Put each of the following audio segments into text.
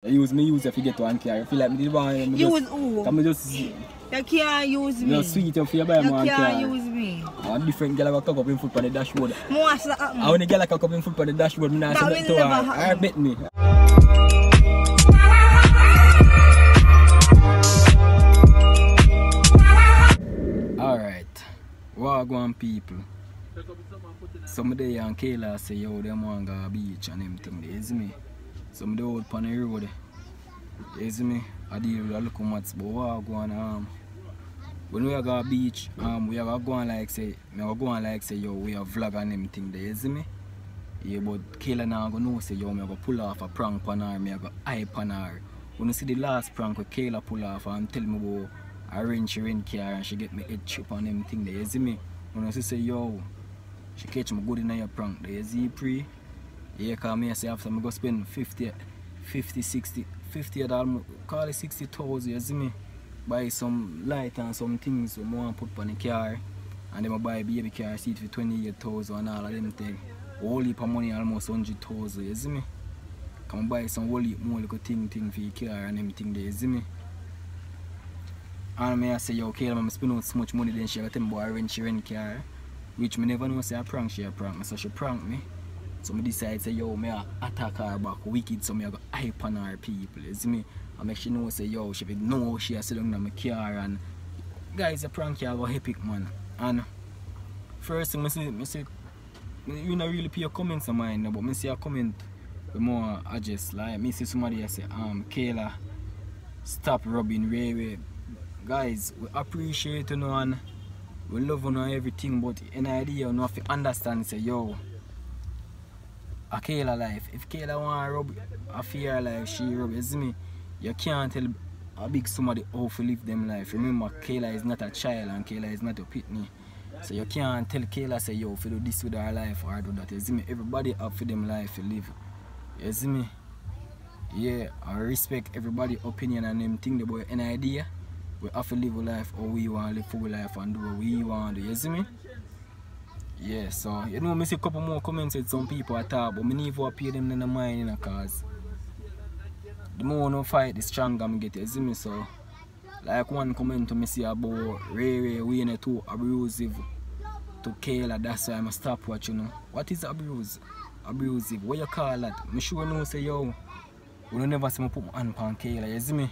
Use if you get one car. I feel like me did one. Use who? Come just. You can't use me. You're sweet if you buy one car. You can't use me. A different girl have a cock up in foot on the dashboard. What's that happen? I want a girl cock up in foot on the dashboard. Me not say that to her. I bet me. Alright. Wagwan people. Some day and Kayla say yo them want go beach and them thing there, is me. Some day out on the road. Is me. I deal with a look mats but wagwan when we go beach, we have a go on like say yo we have vlog and them thing there, is me. Yeah, but Kayla now go know say yo me go pull off a prank on her, me go hype on her. When you see the last prank where Kayla pull off and tell me about arrange she rent car and she get me head chip on them thing there, you see me? When I say yo, she catch me good in your prank there, you see pre? Yeah, cause me I say after me go spend 50, 60, call it 60,000, you see me? Buy some light and some things we want to put on the car and then I buy a baby car seat for 28,000 and all of them things. Whole heap of money almost 100,000, you see me? Come buy some whole heap more little thing for your car and them thing there, you see me? And I say, yo, Kayla, I'm spending out so much money, then she got tell me about she rent car. Which me never know say I prank, she a prank me, so she prank me. So I decide say, yo, me attack her back wicked, so I go hype on her people, you see me? I make she know say, yo, she know she a sit down in my car and guys, a prank here go epic, man. And first thing I say, you not really pay your comments of mine, but I see a comment with more address, like me see somebody say, Kayla, stop rubbing Ray. Guys, we appreciate you know, and we love you know everything, but an idea you know have to understand say yo a Kayla life. If Kayla want rub a fear life, she rub, you see me? You can't tell a big somebody how to live them life. Remember, Kayla is not a child and Kayla is not a pitney. So you can't tell Kayla say yo if you do this with her life or do that. You see me? Everybody have for them life to live. You see me? Yeah, I respect everybody's opinion and them think about an idea. We have to live a life how we want to live full life and do what we want to do, you see me? Yeah, so, you know, I see a couple more comments with some people at all, but I need to pay them in the mind, you know, cause the more I fight, the stronger I get, you see me? So, like one comment I see about Ray we too abusive to Kayla, that's why I stop watching, you know. What is abusive? What you call that? I sure know say, yo, we never see me put my hand on Kayla, you see me?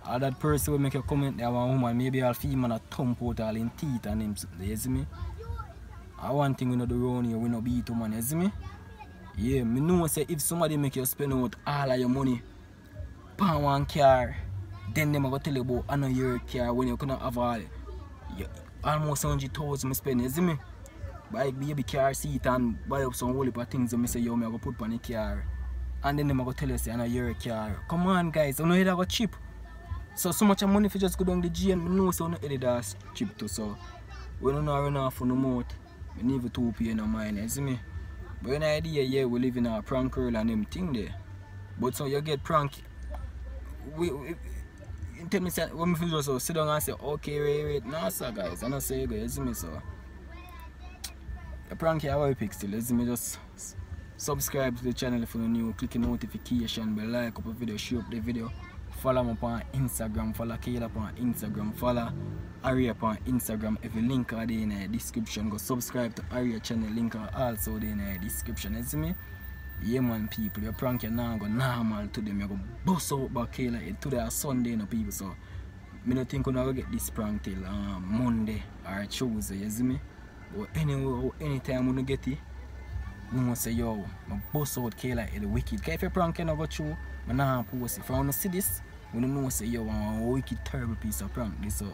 Or that person will make a comment that one woman, maybe I'll female a thump out all in teeth and him, you see me? And one thing we know do around here, we no beat woman, you see me? Yeah, me know say if somebody make you spend out all of your money on one car, then them go tell you about another year car when you couldn't have all almost 100,000 me spend, you see me? Buy baby car seat and buy up some whole heap of things and me say yo me go put on the car. And then them go tell you say another year car. Come on guys, you know it go cheap. So much money if you just go down the G and me know so no edit that's cheap too. So we don't know run off on the mouth. We need to pay no mind, you see me? But an idea, yeah, we live in a prank world and them thing there. But so you get prank. We tell me say when me feel so sit down and say, okay, wait. No sir guys, I don't say you go, you see me so. The prank here I pick still, you see me? Just subscribe to the channel if you're new, click the notification bell, like up the video, share up the video. Follow me on Instagram, follow Kayla on Instagram, follow Aria on Instagram. Every link are there in the description. Go subscribe to Aria channel, link are also there in the description. You see me? Yeah man people, your prank you now go normal to them. You go bust out back Kayla today Sunday no people. So I don't think we're gonna get this prank till Monday or Tuesday, you see me? But anyway, anytime we get it, we must say yo, I bust out Kayla the wicked. Because if your prank cannot go through, I don't post it. If I want to see this, we don't know say yo, a wicked terrible piece of prank this. So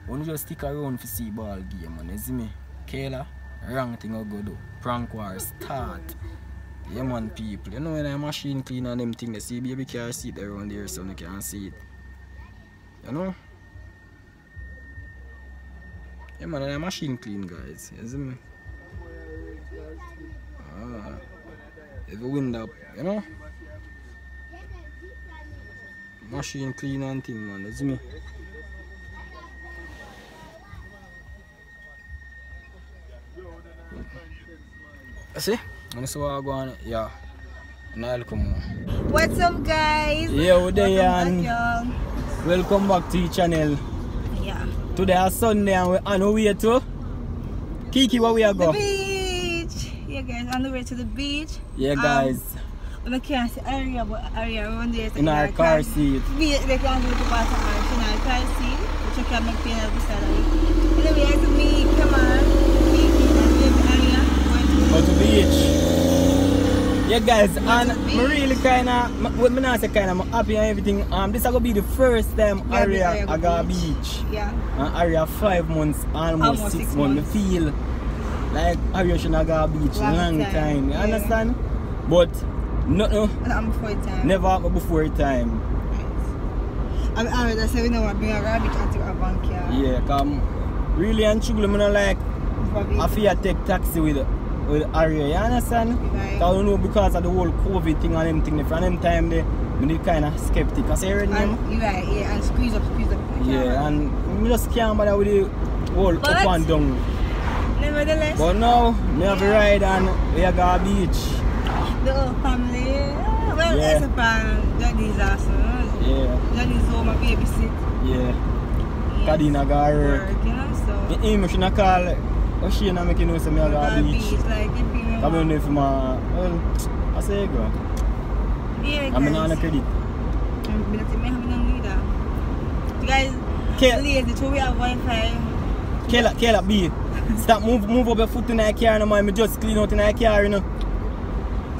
we just stick around for see ball game, man. You see me? Kayla, wrong thing I go do. Prank war start. Yeah man people. You know when I machine clean and them thing, they see baby car seat around there so you can see it. You know? Yeah man, I machine clean guys. You see me? Every window, you know? Machine clean and thing, man, you see me? You see? And this is what I go on, yeah. And I'll come on. What's up, guys? Yeah, we're there, Welcome and back, y'all. welcome back to the channel. Yeah. Today is Sunday and we're on our way to Kiki. Where we are The go? beach. Yeah, guys, on the way to the beach. Yeah, guys. I can't see Aria, but Aria one day In our car seat. They can't do the bottom arch in our car seat, which I can make pain at the side of it. Anyway, it's me, come on, Kiki, and baby Aria going Go to the beach. Yeah, guys, and to the I'm really kinda, I'm not say kinda, I'm happy and everything. This is gonna be the first time Yeah, Aria Aria I go got a beach. beach. Yeah. And Aria 5 months, almost Almost 6 6 months. months. I feel like Aria should not go a beach long time. You Yeah. understand? But no, And I'm before time. never happened before time. I'm already saying we know what being a rabbit until a bank here. Yeah, come really and truly, I don't like I feel take taxi with Aria, you understand? Right. Because you know, because of the whole COVID thing and them thing, from them time they be kind of skeptic. I say heard them. And, right, yeah, and squeeze up. Yeah, and I just can't bother with the whole But up and down. nevertheless, But now, we have a ride and we are going to beach. the whole family, well, Yeah. it's a fan. Johnny's awesome. Yeah, Johnny's home, a babysit. yeah. Yes. Kadina got work. You know, so. The aim should call Oshina make you know say me I go to beach. Like, if you Come on, if my well, I say go. yeah, I'm not on a credit. Guys, Ke- lazy, so we have Wi-Fi. Kayla, B. Stop move up your foot in the car, no man. Me just clean out in the car, you know.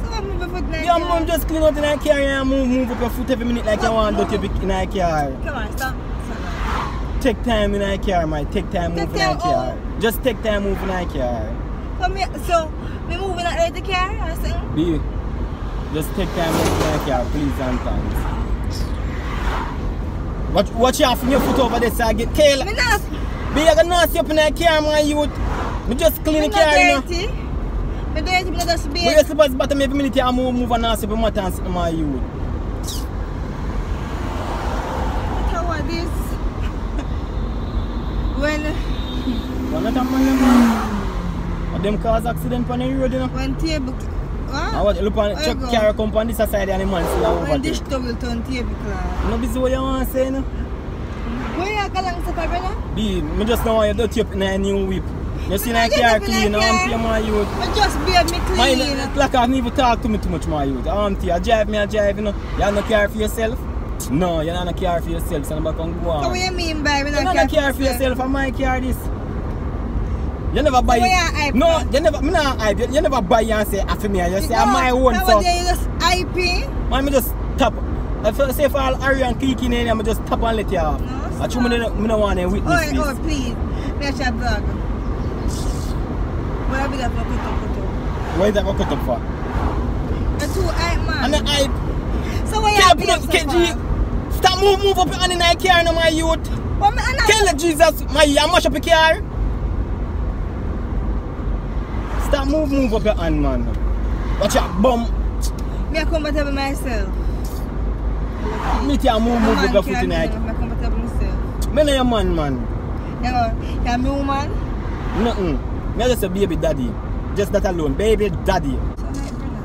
So I'm moving for the Yeah, mom, just clean out in the car and move up your foot every minute like you want to do in the car. Come on, stop. Take time in the car, man. Take time move in the time, car. Just take time move in the car. So, we moving out of the car, I think. B. Just take time move in the car, please and thanks. Watch out from your foot over there, so I get Kayla. Me not. B, you're gonna nasty up in the car, man, youth. Me just clean the car, you know. dirty. Me dirty, me not just be. But you're supposed to bottom every minute you move and nasty up in my hands, my youth. How are this? When One of them, man. Them cause accident on the road, you know. when table. I watch look on truck go? car come on this side and the man still over When there. dish towel turn tablecloth. No busy what you want to say, no? Where you go lang sa pabena? B, me just don't want you dirty up in a new whip. You see that Me car not dirty clean, like I want car. to my youth. I just be me clean. My like I don't even talk to me too much, my youth. I want to drive, you know. You have no car for yourself? No, you have no car for yourself, so nobody can go on. So what you mean by me You not have no car for yourself, and my car this. You never buy So where you hype no, from? you never, me not hype. You never buy and say after me, you say I'm my own, so. Nowadays you just IP. Man, me just tap. If say for all Aria and Kiki in here, I just tap and let you off. No, I me don't want to witness Oh, this. please. Me a share vlog. What I be there for cut up. Why is that going to cut up for? You're too hype, man. And the hype. So what you Can't be put up, there for? stop move up your hand in the car, no, my youth. What me and Tell Jesus, my you mash up your car. Stop move up your hand, man. Watch your bum. Me a comfortable myself. Me tell move up your foot in the Me car. a comfortable myself. Me no your man. You know, you're me woman. Nothing. Me just a baby daddy. Just that alone. Baby daddy. So hype, brother.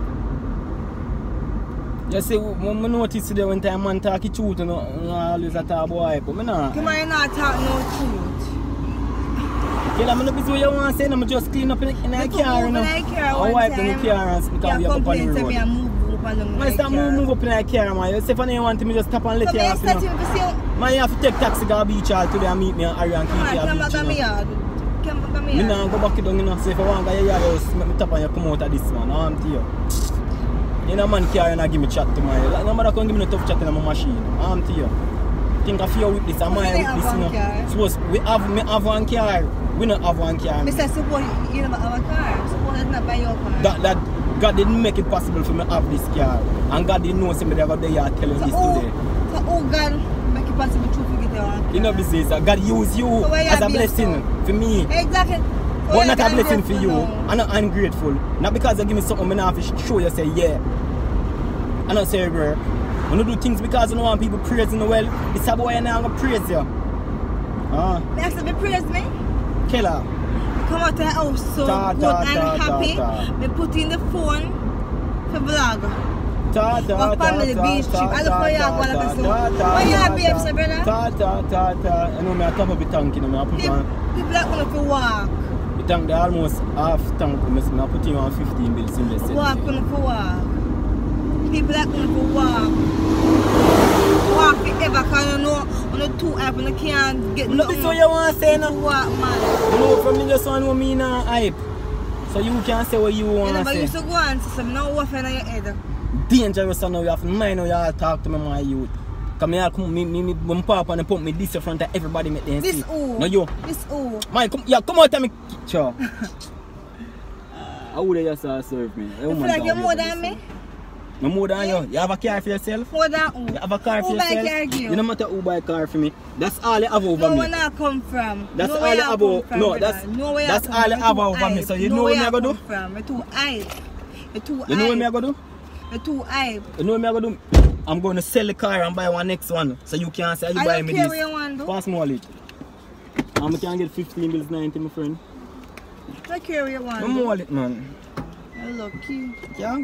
You see, when I notice today when time man talk truth, you know, I always a talk boy, but me nah. Come on, you not talk no truth. Kill I'm not busy what you want to say, I'm just clean up in the car, you know. I wipe in the car and because we have up on the road. I move up on the I start move up in the car, man. You say if you want me just tap and let So you me off, you expect know. you to see. Man, you have to take taxi to the beach all today and meet me and Aria and Come on, Kiki at come the back beach, on me you know. yard. Come back on me Me yard. nah go back it down, you know. So if I want to go to your house, make me tap and you come out of this, man. I'm to you. You know, man, car, you not give me chat to my. Like, no matter can give me no tough chat in my machine. I'm to you. Think of your with this and my with this, you know. Suppose me have one car. We don't have one car. Mr. Suppose you never have a car. Suppose it's not by your car. That God didn't make it possible for me to have this car. And God didn't know me never there telling this today. So oh God make it possible to get your car. You know business. God use you So where you as a be blessing so? for me. Exactly. But not a blessing for you. I'm not ungrateful. Not because you give me something I have to show you say yeah. I don't say bro. When you do things because you don't want people praising you well, it's a boy and I'm gonna praise you. They have to praise me. Killer. Come out to the house so good and happy. Me put in the phone for vlog. What family beach trip? I look for you go like a so. Why you have babes, brother? You know me I top up the tank, you know me I put on. People like want to walk. The tank they almost half tank, I put in on 15 bills in the Walk want to walk. People like want to walk. Walk forever because you know when you too hype and you can't get nothing. This is what you want to say now? Walk, man. You know from me just want to me not hype. So you can say what you want to say. You used to go on to some now waffle in your head. Dangerous now, you have to mind how you all talk to me, my youth. Because me pop and put me this in front of everybody make them see. This who? No you. This who? Man, come out and me. Sure. How would you serve me? You feel like you're more than me? I'm more than you. You have a car for yourself? More than who? You have a car for Who buy yourself? car give you? You no matter who buy a car for me. That's all you have over No, me. where I come from. That's no all you have over. No, that's that's all you have over me. So you know what me I go do? You're too hype. You're too hype. You know what me I go do? You're too hype. You know what me I go do? I'm going to sell the car and buy one next one. So you can't say you buy me this. What you want to do? Pass me wallet. And I can get 15 bills 90, my friend. What you want to My do? wallet, man. You're lucky. Yeah?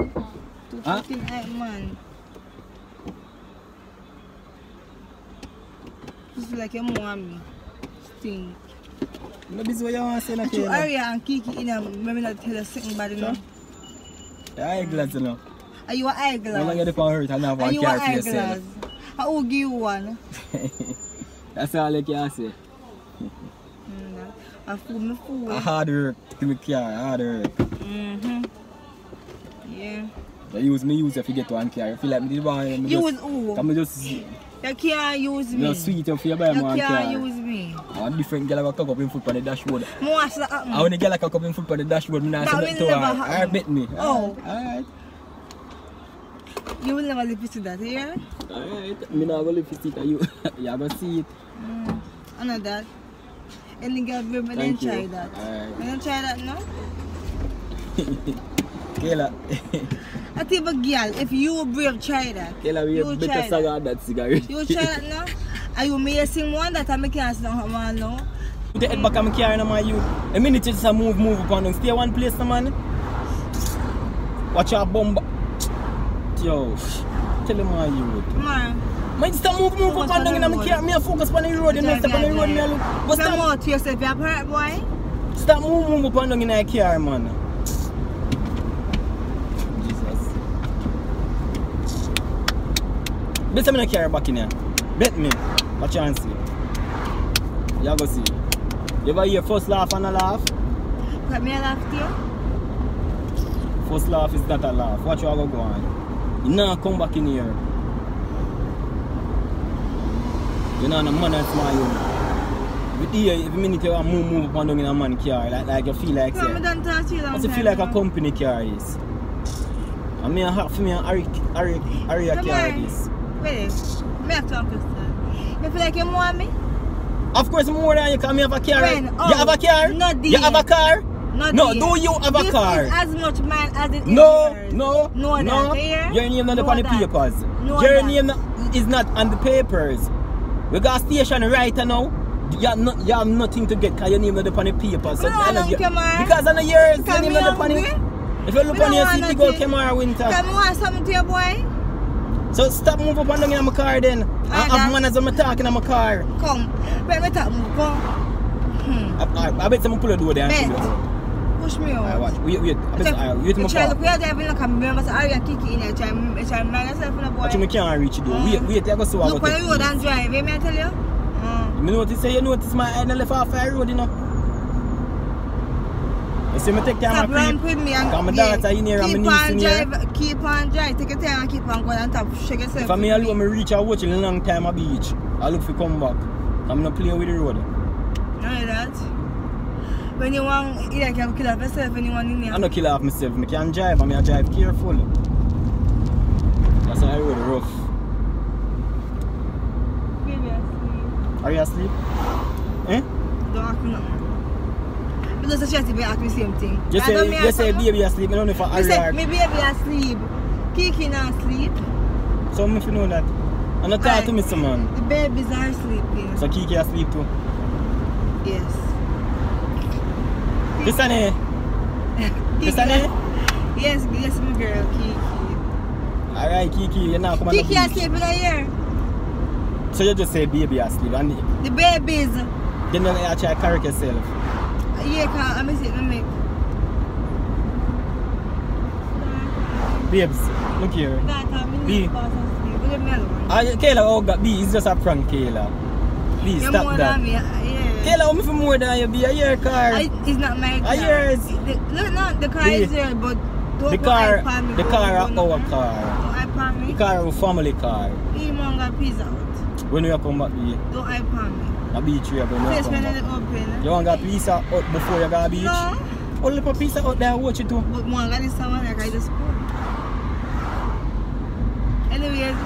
Too Huh? fucking hype, man. You feel like you more me. Stink. Maybe this is what you want to say. But you Aria and Kiki in a maybe not tell us something bad enough. Yeah, eyeglass, you know. Are you an eyeglass? How long you depend hurt and have Are one you car an for yourself? eyeglass? I will give you one. That's all I can say. I fool me fool. A hard work to me car, hard work. Yeah. I use if you get one car. I feel like me did one. Use who? Come just You can't use me. you sweet if you buy You one car. can't use me. A different girl have a cock up in foot on the dashboard. Watch that happen. I want a girl like a cock up in foot on the dashboard. Me not That say will that to never her. happen. I bet me. Oh. Alright. You will never live to that, yeah? Alright. Me not gonna live to see it. You gonna see it. I know that. Any girl will me then try that. Alright. Me then try that now? Kayla. I think a girl, if you brave try that. Kayla, we you have try better saga than that cigarette. You try that now? Are you missing one that I make you ask now, man, now? Put the head back on my car and my youth. A minute you just move upon them. Stay one place, man. Watch your bomb. Yo, tell him my youth. Man. Man, just move upon them in my car. Me focus on the road. You know, step on the road. Me look. But Come stop. out to yourself, you're hurt, boy. Stop move upon them in my car, man. Jesus. Bet me not carry back in here. Bet me. Watch and see. You go see. You ever hear first laugh and a laugh? Let me laugh to you. First laugh is not a laugh. Watch how I go on. You now come back in here. You know, the man that's my own. Every minute you move upon them in a man car, like you feel like Come, I don't talk to you long you time feel like now. a company car is. And me for me an Aria car this. Wait, me have to talk to you. You feel like you want me? Of course more than you, because me have a car. When? You have a car? Not You have a car? Not No, dear. do you have a This car? is as much mine as it is No, yours. no, No, no. that, hear? Your name not No, on the that. papers. No, Your that. name is not on the papers. We got a station right now. You have nothing to get because your name not on the papers. Me no want no camera. Because on the years, your Come name here, not on it. hungry. If you look Me on no your want seat, you go nothing. camera winter. Come want something to your boy? So stop moving up and down in my car then. I have manners when I'm talking in my car. Come. Let me talk move. Come. I bet someone pull the door there and Bet. pull it out. Push me Alright, out. watch. Wait. I bet wait my Try to car. play driving like a member. So Aria Kiki in here. Try to mind yourself in the boy. Watch me can't reach the door. Wait, I go see what I Look go on the road take. and drive. May I tell you? You notice my head left off the road, you know. You see me take time Stop and ramp creep. with me and Cause my daughter in here and my niece in here. Keep on drive. Take your time and keep on going and top. Shake yourself. If I me alone, I reach out watching a long time at beach. I look for come back. I'm not play with the road. Know that? When you want, you can kill off yourself when you want in there. I don't kill off myself. I can drive and I drive careful. That's why I road rough. Baby, asleep. Are you asleep? Eh? Don't ask me nothing. Because the chatty be ask me same thing. Just say baby asleep. I don't know if I Me say, are. me baby asleep. Kiki not asleep. So if you know that. I'm not talking to me, some man. The babies are sleeping. So Kiki asleep too. Yes. Listen here. Kiki- Listen here. Yes, my girl, Kiki. Alright, Kiki, you're not coming Kiki asleep in here. So you just say baby asleep and The babies. then you actually correct yourself. Yeah, I'm going to sit in the Babes, look here. B. Kayla, oh God, B, it's just a prank, Kayla. Please You're stop more that. than me, yeah. Kayla, I'm for more than you, B. A year car. It's not my car. A year's. Look, no, the car is there, but don't The go car, iPad me, the bro. car, Don't our iPad car. me. The car, our family car. He got pizza out. When you come back, B, Don't iPad me. a beach here, when you Please, come when back. it open. You want to get pizza out before you go to beach? No. Only put pizza out there, watch it too. But more got this someone like I just go. Anyways,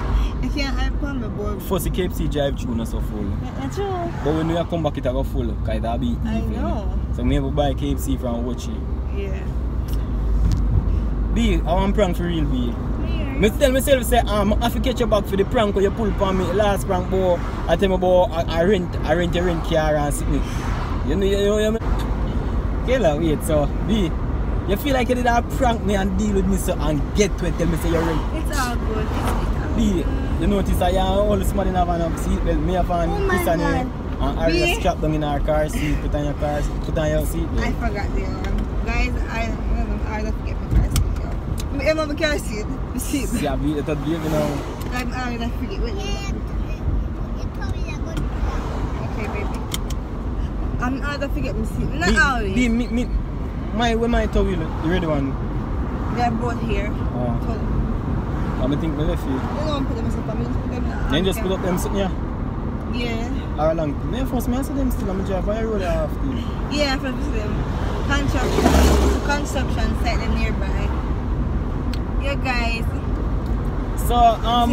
you can't iPad me, boy. First the KFC drive through not so full. That's true. But when you come back it go full, because it'll be even. I know. So maybe buy KFC from Watchy. Yeah. B, I want prank for real, B. I tell myself, say, I have to catch you back for the prank when you pull upon me. Last prank, boy, I tell me about I rent car and sit me. You know. Kayla, wait, so, B, you feel like you did that prank me and deal with me so and get to it, tell me say you're rent. It's all good. It's all B, you notice I all the somebody have an seatbelt, me have an Oh my Chris and Aria B. strap down in our car seat, put on your car, put on your seat. I forgot the guys, I don't forget my car seat. I have my car seat. Seat. See, I beat it up, you know. I forget. Wait. Okay, baby. I'm out to forget my seat. Not always. Where my towel, the red one? They're both here. Oh. I think my left you. You don't put them in something. Just put them in. Then just put up them sitting here. Yeah. Or along. Me first, me answer them still. I'm drive by the road after. Yeah, for them. Construction site nearby. Yeah, guys. So,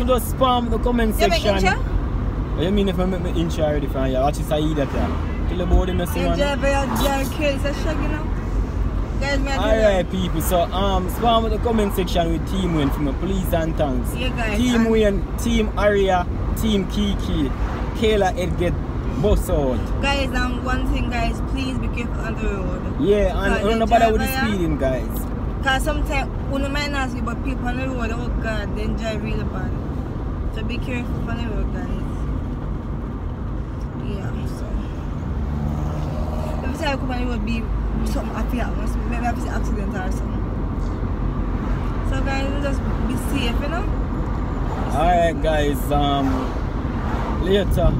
just spam the comment You make section. intro? What you mean if I make my intro already from here? Watch this, I eat that here. Kill about him, see, You man. drive by your crazy, it's a shag, you know? Guys, me Alright, people. So, spam the comment section with Team Wayne for my please and thanks. Yeah, guys. Team Wayne, Team Aria, Team Kiki, Kayla, it get bust out. Guys, one thing, guys, please be careful on the road. Yeah, and Because don't bother with the speeding, guys. Because sometimes, one might not see, but people on the road, oh God, they drive really bad. So be careful on the road, guys. Yeah, so. Every time I come on the road, be something happy happens. Maybe I have to see accident or something. So guys, just be safe, you know? Alright, guys, later.